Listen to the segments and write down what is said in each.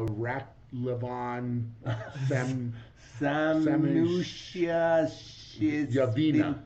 Levan Saginashvili.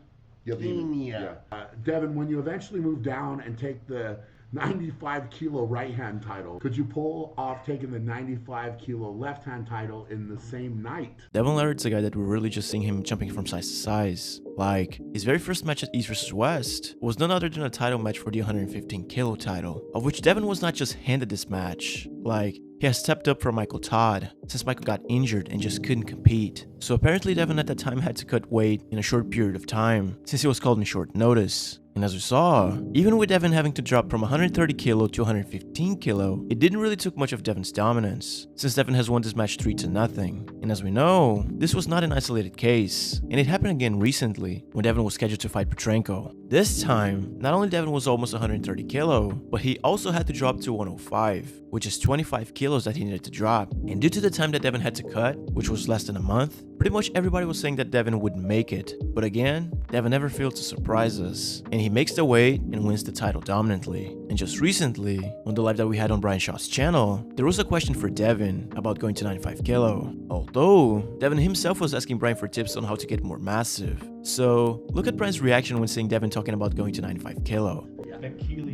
Yeah. Devon, when you eventually move down and take the 95 kilo right hand title, could you pull off taking the 95 kilo left hand title in the same night? Devon Larratt's a guy that we're really just seeing him jumping from size to size. Like, his very first match at East vs West was none other than a title match for the 115 kilo title, of which Devon was not just handed this match. Like, he has stepped up for Michael Todd since Michael got injured and just couldn't compete. So apparently Devon at that time had to cut weight in a short period of time since he was called in short notice. And as we saw, even with Devon having to drop from 130 kilo to 115 kilo, it didn't really took much of Devon's dominance, since Devon has won this match 3-0. And as we know, this was not an isolated case, and it happened again recently when Devon was scheduled to fight Petrenko. This time, not only Devon was almost 130 kilo, but he also had to drop to 105, which is 25 kilos that he needed to drop. And due to the time that Devon had to cut, which was less than a month, pretty much everybody was saying that Devon would make it. But again, Devon never failed to surprise us, and he makes the weight and wins the title dominantly. And just recently, on the live that we had on Brian Shaw's channel, there was a question for Devon about going to 95 kilo. Although, Devon himself was asking Brian for tips on how to get more massive. So, look at Brian's reaction when seeing Devon talking about going to 95 kilo.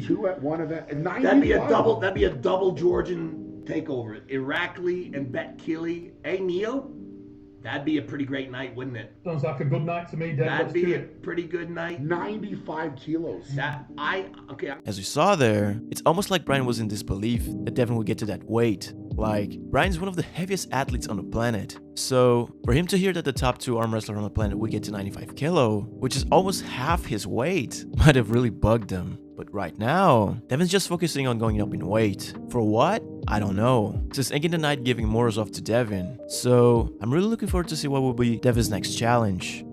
Two at one event. That'd be a double Georgian takeover. Irakli and Bet Kili. Hey, Neo? That'd be a pretty great night, wouldn't it? Sounds like a good night to me, Dad. That'd be a pretty good night. 95 kilos. As we saw there, it's almost like Brian was in disbelief that Devon would get to that weight. Like, Brian's one of the heaviest athletes on the planet. So, for him to hear that the top 2 arm wrestlers on the planet would get to 95 kilo, which is almost half his weight, might have really bugged him. But right now, Devon's just focusing on going up in weight. For what? I don't know. Since ending the night giving Morozov to Devon. So, I'm really looking forward to see what will be Devon's next challenge.